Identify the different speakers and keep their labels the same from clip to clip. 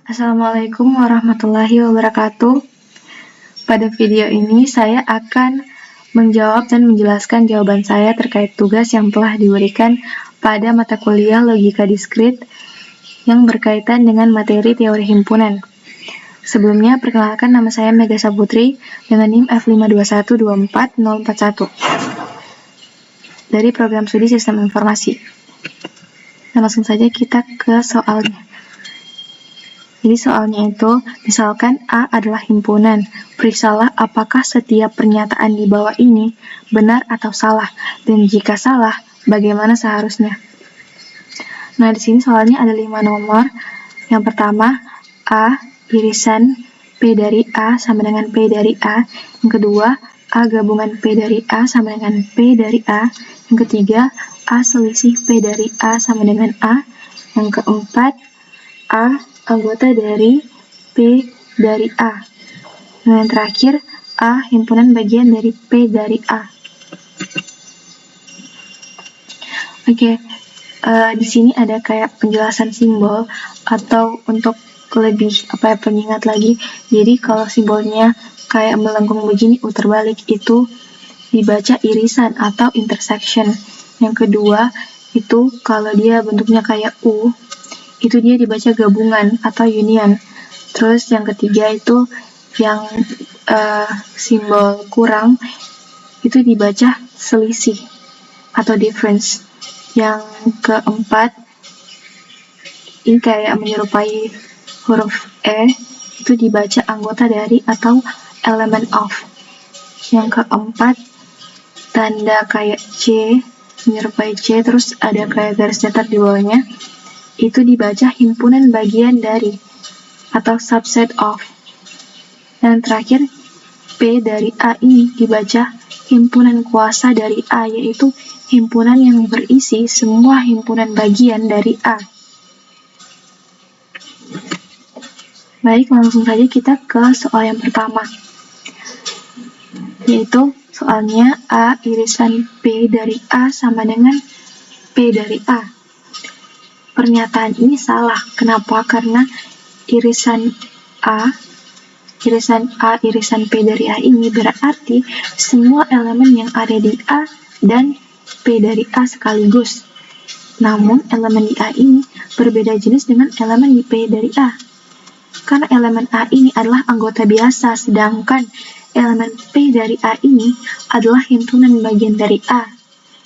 Speaker 1: Assalamualaikum warahmatullahi wabarakatuh. Pada video ini saya akan menjawab dan menjelaskan jawaban saya terkait tugas yang telah diberikan pada mata kuliah Logika Diskrit yang berkaitan dengan materi teori himpunan. Sebelumnya, perkenalkan nama saya Mega Saputri dengan NIM F521244041 dari Program Studi Sistem Informasi. Dan langsung saja kita ke soalnya. Jadi soalnya itu, misalkan A adalah himpunan. Periksalah apakah setiap pernyataan di bawah ini benar atau salah, dan jika salah, bagaimana seharusnya. Nah, di sini soalnya ada 5 nomor. Yang pertama, A irisan P dari A sama dengan P dari A. Yang kedua, A gabungan P dari A sama dengan P dari A. Yang ketiga, A selisih P dari A sama dengan A. Yang keempat, A anggota dari P dari A. Nah, yang terakhir, A himpunan bagian dari P dari A. Oke, di sini ada kayak penjelasan simbol atau untuk lebih pengingat lagi. Jadi kalau simbolnya kayak melengkung begini, terbalik, itu dibaca irisan atau intersection. Yang kedua, itu kalau dia bentuknya kayak U, itu dia dibaca gabungan atau union. Terus yang ketiga itu yang simbol kurang, itu dibaca selisih atau difference. Yang keempat, ini kayak menyerupai huruf E, itu dibaca anggota dari atau element of. Yang keempat, tanda kayak C, menyerupai C, terus ada kayak garis datar di bawahnya, itu dibaca himpunan bagian dari atau subset of. Dan terakhir, P dari A ini dibaca himpunan kuasa dari A, yaitu himpunan yang berisi semua himpunan bagian dari A. Baik, langsung saja kita ke soal yang pertama, yaitu soalnya A irisan P dari A sama dengan P dari A. Pernyataan ini salah. Kenapa? Karena irisan irisan P dari A ini berarti semua elemen yang ada di A dan P dari A sekaligus. Namun elemen di A ini berbeda jenis dengan elemen di P dari A. Karena elemen A ini adalah anggota biasa, sedangkan elemen P dari A ini adalah himpunan bagian dari A.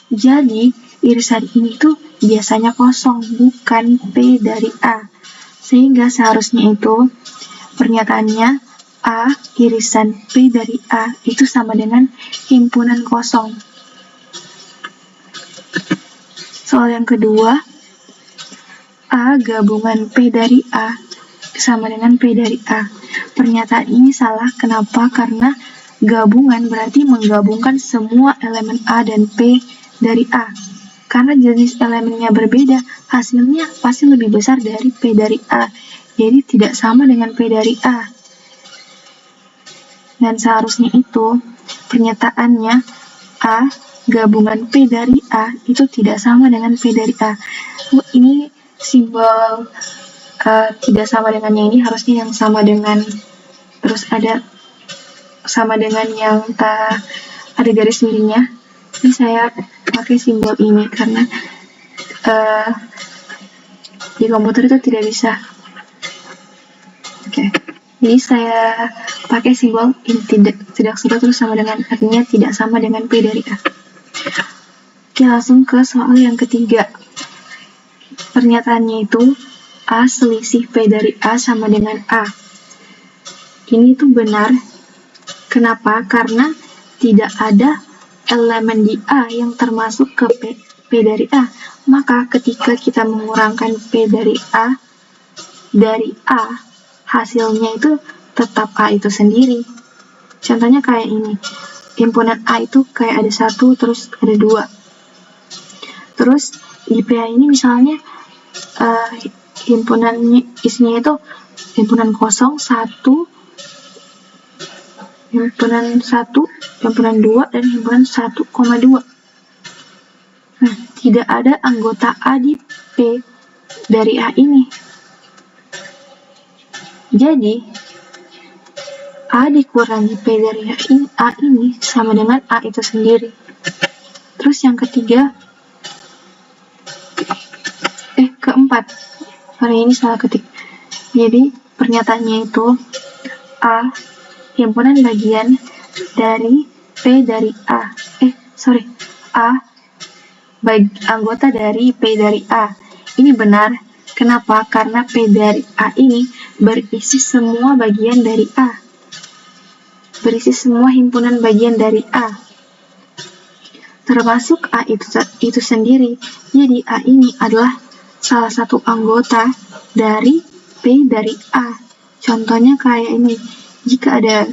Speaker 1: Jadi irisan ini tuh biasanya kosong, bukan P dari A. Sehingga seharusnya itu pernyataannya A irisan P dari A itu sama dengan himpunan kosong. Soal yang kedua, A gabungan P dari A sama dengan P dari A. Pernyataan ini salah. Kenapa? Karena gabungan berarti menggabungkan semua elemen A dan P dari A. Karena jenis elemennya berbeda, hasilnya pasti lebih besar dari P dari A. Jadi tidak sama dengan P dari A. Dan seharusnya itu pernyataannya A gabungan P dari A itu tidak sama dengan P dari A. Ini simbol tidak sama dengannya ini harusnya yang sama dengan, terus ada sama dengan yang ada garis miringnya. Ini saya pakai simbol ini karena di komputer itu tidak bisa. Oke. Jadi saya pakai simbol ini tidak sudah terus sama dengan, artinya tidak sama dengan P dari A. Oke, langsung ke soal yang ketiga. Pernyataannya itu A selisih P dari A sama dengan A. Ini tuh benar. Kenapa? Karena tidak ada elemen di A yang termasuk ke P dari A. Maka ketika kita mengurangkan P dari A, hasilnya itu tetap A itu sendiri. Contohnya kayak ini. Himpunan A itu kayak ada 1, terus ada 2. Terus di P ini misalnya himpunannya isinya itu himpunan kosong, 1, himpunan 1, himpunan 2, dan himpunan 1,2. Nah, tidak ada anggota A di P dari A ini. Jadi, A dikurangi P dari A ini sama dengan A itu sendiri. Terus yang ketiga, keempat, hari ini salah ketik. Jadi, pernyataannya itu A himpunan bagian dari P dari A. Anggota dari P dari A. Ini benar. Kenapa? Karena P dari A ini berisi semua bagian dari A. Berisi semua himpunan bagian dari A, termasuk A itu sendiri. Jadi A ini adalah salah satu anggota dari P dari A. Contohnya kayak ini, jika ada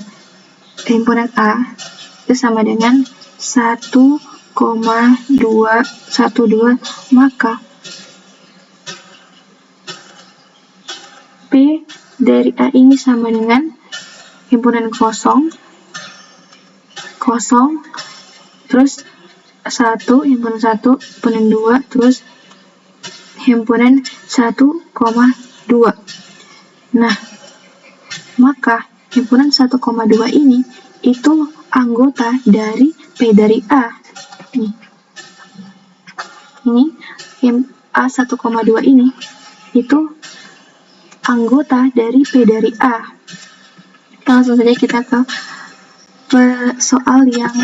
Speaker 1: himpunan A itu sama dengan 1,212, maka P dari A ini sama dengan himpunan kosong, terus 1, himpunan 1, himpunan 2, terus himpunan 1,2. Nah, maka himpunan 1,2 ini itu anggota dari P dari A. Ini A1,2 ini itu anggota dari P dari A. Langsung saja kita ke soal yang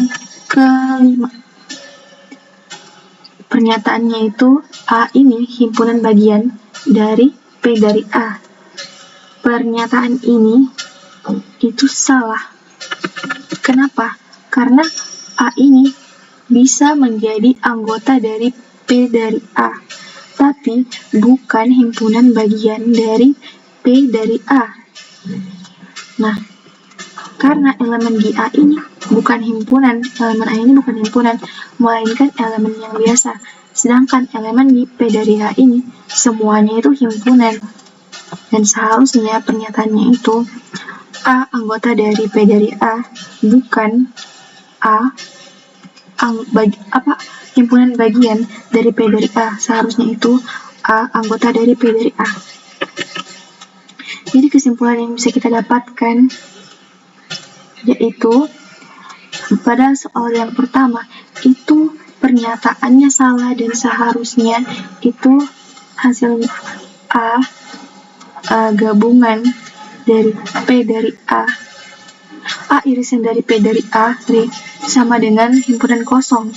Speaker 1: kelima. Pernyataannya itu A ini himpunan bagian dari P dari A. Pernyataan ini itu salah. Kenapa? Karena A ini bisa menjadi anggota dari P dari A, tapi bukan himpunan bagian dari P dari A. Nah, karena elemen di A ini bukan himpunan, elemen A ini bukan himpunan, melainkan elemen yang biasa. Sedangkan elemen di P dari A ini semuanya itu himpunan. Dan seharusnya pernyataannya itu A anggota dari P dari A, bukan A himpunan bagian dari P dari A. Seharusnya itu A anggota dari P dari A. Jadi kesimpulan yang bisa kita dapatkan yaitu pada soal yang pertama itu pernyataannya salah dan seharusnya itu hasil A gabungan dari P dari A irisan dari P dari A sama dengan himpunan kosong.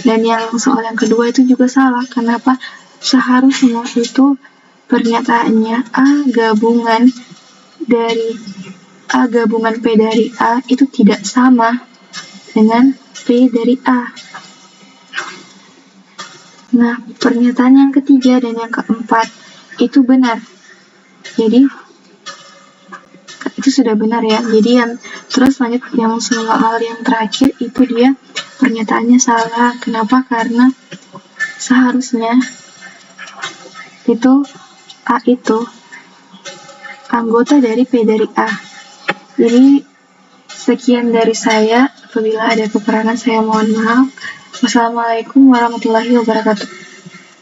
Speaker 1: Dan yang soal yang kedua itu juga salah. Kenapa? Seharusnya itu pernyataannya A gabungan P dari A itu tidak sama dengan P dari A. Nah, pernyataan yang ketiga dan yang keempat itu benar. Jadi, itu sudah benar ya. Jadi terus lanjut yang soal yang terakhir itu dia pernyataannya salah. Kenapa? Karena seharusnya itu A itu anggota dari P dari A. Jadi sekian dari saya. Apabila ada kekurangan saya mohon maaf. Wassalamualaikum warahmatullahi wabarakatuh.